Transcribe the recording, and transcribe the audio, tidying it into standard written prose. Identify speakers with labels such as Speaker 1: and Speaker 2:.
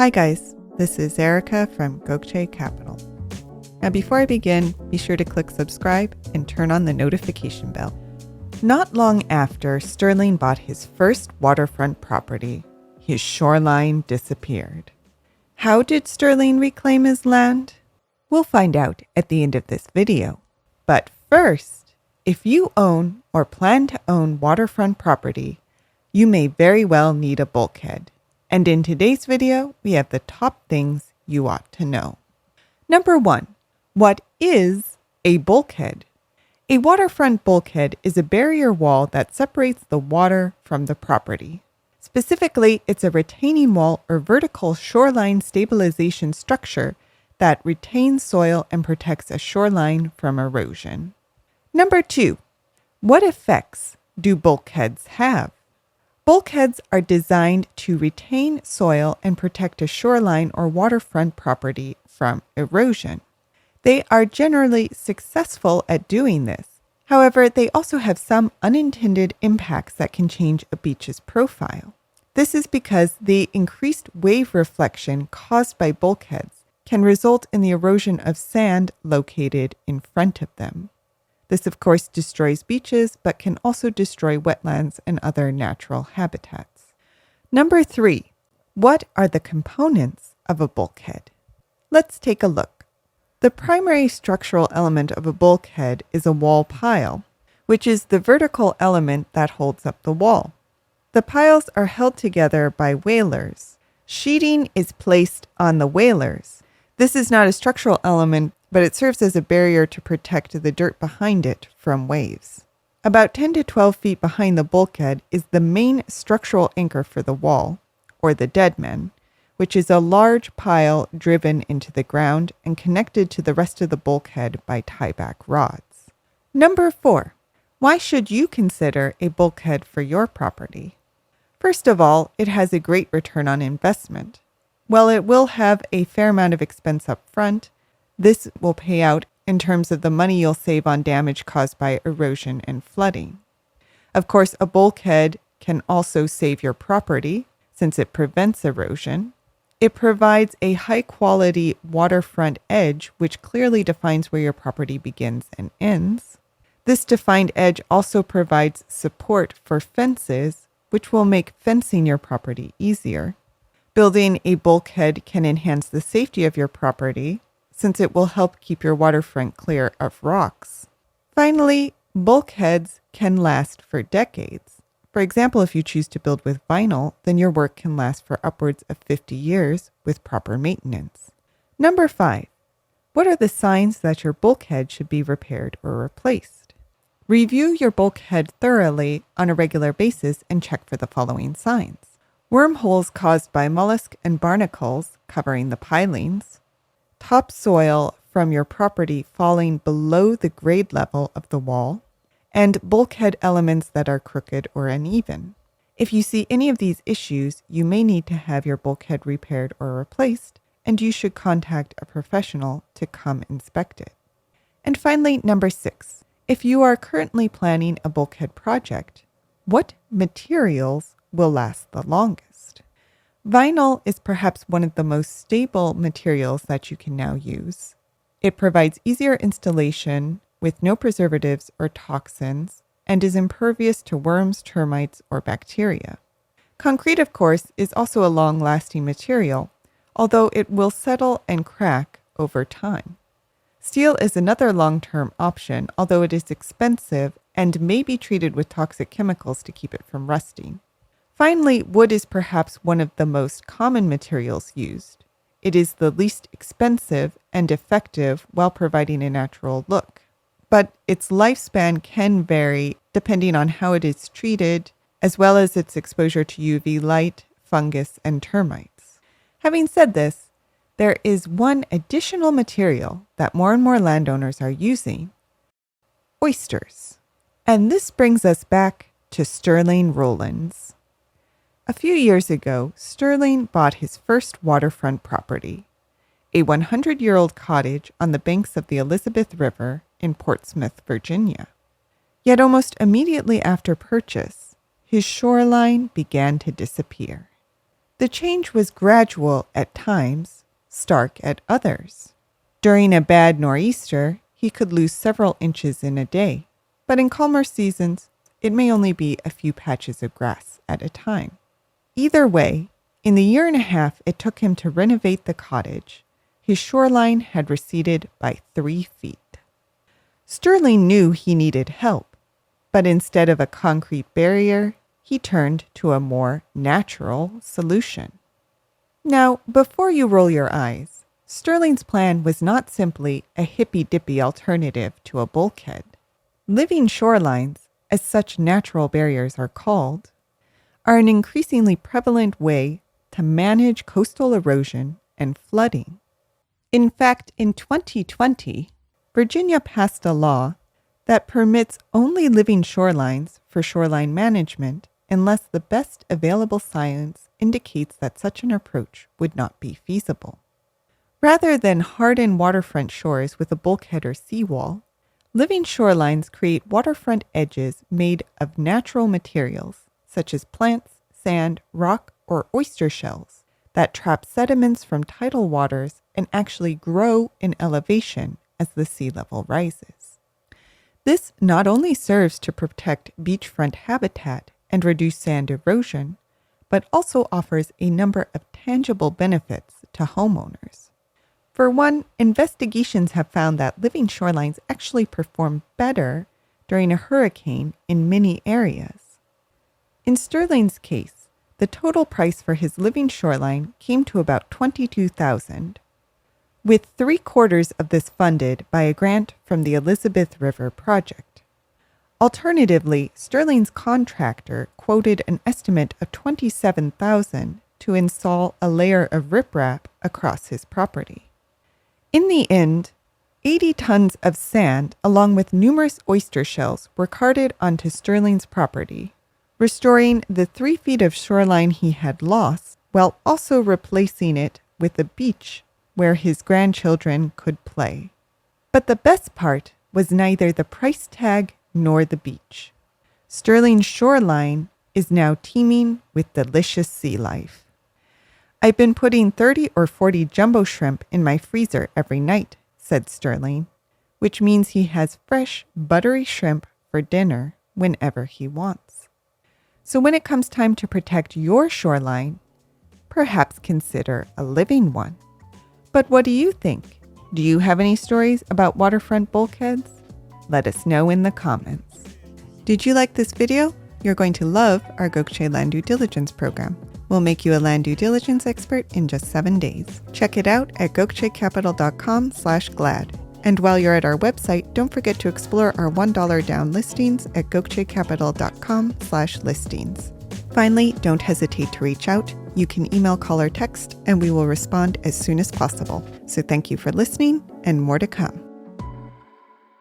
Speaker 1: Hi guys, this is Erica from Gokce Capital. Now before I begin, be sure to click subscribe and turn on the notification bell. Not long after Sterling bought his first waterfront property, his shoreline disappeared. How did Sterling reclaim his land? We'll find out at the end of this video. But first, if you own or plan to own waterfront property, you may very well need a bulkhead. And in today's video, we have the top things you ought to know. Number 1, what is a bulkhead? A waterfront bulkhead is a barrier wall that separates the water from the property. Specifically, it's a retaining wall or vertical shoreline stabilization structure that retains soil and protects a shoreline from erosion. Number 2, what effects do bulkheads have? Bulkheads are designed to retain soil and protect a shoreline or waterfront property from erosion. They are generally successful at doing this. However, they also have some unintended impacts that can change a beach's profile. This is because the increased wave reflection caused by bulkheads can result in the erosion of sand located in front of them. This, of course, destroys beaches, but can also destroy wetlands and other natural habitats. Number 3, what are the components of a bulkhead? Let's take a look. The primary structural element of a bulkhead is a wall pile, which is the vertical element that holds up the wall. The piles are held together by wailers. Sheeting is placed on the wailers. This is not a structural element, but it serves as a barrier to protect the dirt behind it from waves. About 10 to 12 feet behind the bulkhead is the main structural anchor for the wall, or the deadman, which is a large pile driven into the ground and connected to the rest of the bulkhead by tieback rods. Number 4, why should you consider a bulkhead for your property? First of all, it has a great return on investment. While it will have a fair amount of expense up front, this will pay out in terms of the money you'll save on damage caused by erosion and flooding. Of course, a bulkhead can also save your property since it prevents erosion. It provides a high-quality waterfront edge which clearly defines where your property begins and ends. This defined edge also provides support for fences, which will make fencing your property easier. Building a bulkhead can enhance the safety of your property, since it will help keep your waterfront clear of rocks. Finally, bulkheads can last for decades. For example, if you choose to build with vinyl, then your work can last for upwards of 50 years with proper maintenance. Number 5, what are the signs that your bulkhead should be repaired or replaced? Review your bulkhead thoroughly on a regular basis and check for the following signs. Wormholes caused by mollusk and barnacles covering the pilings, topsoil from your property falling below the grade level of the wall, and bulkhead elements that are crooked or uneven. If you see any of these issues, you may need to have your bulkhead repaired or replaced, and you should contact a professional to come inspect it. And finally, number 6, if you are currently planning a bulkhead project, what materials will last the longest? Vinyl is perhaps one of the most stable materials that you can now use. It provides easier installation with no preservatives or toxins and is impervious to worms, termites, or bacteria. Concrete, of course, is also a long-lasting material, although it will settle and crack over time. Steel is another long-term option, although it is expensive and may be treated with toxic chemicals to keep it from rusting. Finally, wood is perhaps one of the most common materials used. It is the least expensive and effective while providing a natural look. But its lifespan can vary depending on how it is treated, as well as its exposure to UV light, fungus, and termites. Having said this, there is one additional material that more and more landowners are using: oysters. And this brings us back to Sterling Rowlands. A few years ago, Sterling bought his first waterfront property, a 100-year-old cottage on the banks of the Elizabeth River in Portsmouth, Virginia. Yet almost immediately after purchase, his shoreline began to disappear. The change was gradual at times, stark at others. During a bad nor'easter, he could lose several inches in a day, but in calmer seasons, it may only be a few patches of grass at a time. Either way, in the year and a half it took him to renovate the cottage, his shoreline had receded by 3 feet. Sterling knew he needed help, but instead of a concrete barrier, he turned to a more natural solution. Now, before you roll your eyes, Sterling's plan was not simply a hippy-dippy alternative to a bulkhead. Living shorelines, as such natural barriers are called, are an increasingly prevalent way to manage coastal erosion and flooding. In fact, in 2020, Virginia passed a law that permits only living shorelines for shoreline management unless the best available science indicates that such an approach would not be feasible. Rather than harden waterfront shores with a bulkhead or seawall, living shorelines create waterfront edges made of natural materials such as plants, sand, rock, or oyster shells that trap sediments from tidal waters and actually grow in elevation as the sea level rises. This not only serves to protect beachfront habitat and reduce sand erosion, but also offers a number of tangible benefits to homeowners. For one, investigations have found that living shorelines actually perform better during a hurricane in many areas. In Sterling's case, the total price for his living shoreline came to about $22,000, with 3/4 of this funded by a grant from the Elizabeth River Project. Alternatively, Sterling's contractor quoted an estimate of $27,000 to install a layer of riprap across his property. In the end, 80 tons of sand along with numerous oyster shells were carted onto Sterling's property, restoring the 3 feet of shoreline he had lost while also replacing it with a beach where his grandchildren could play. But the best part was neither the price tag nor the beach. Sterling's shoreline is now teeming with delicious sea life. I've been putting 30 or 40 jumbo shrimp in my freezer every night, said Sterling, which means he has fresh, buttery shrimp for dinner whenever he wants. So when it comes time to protect your shoreline, perhaps consider a living one. But what do you think? Do you have any stories about waterfront bulkheads? Let us know in the comments. Did you like this video? You're going to love our Gokce Land Due Diligence program. We'll make you a land due diligence expert in just 7 days. Check it out at gokcecapital.com/glad. And while you're at our website, don't forget to explore our $1 down listings at gokcecapital.com/listings. Finally, don't hesitate to reach out. You can email, call, or text, and we will respond as soon as possible. So thank you for listening, and more to come.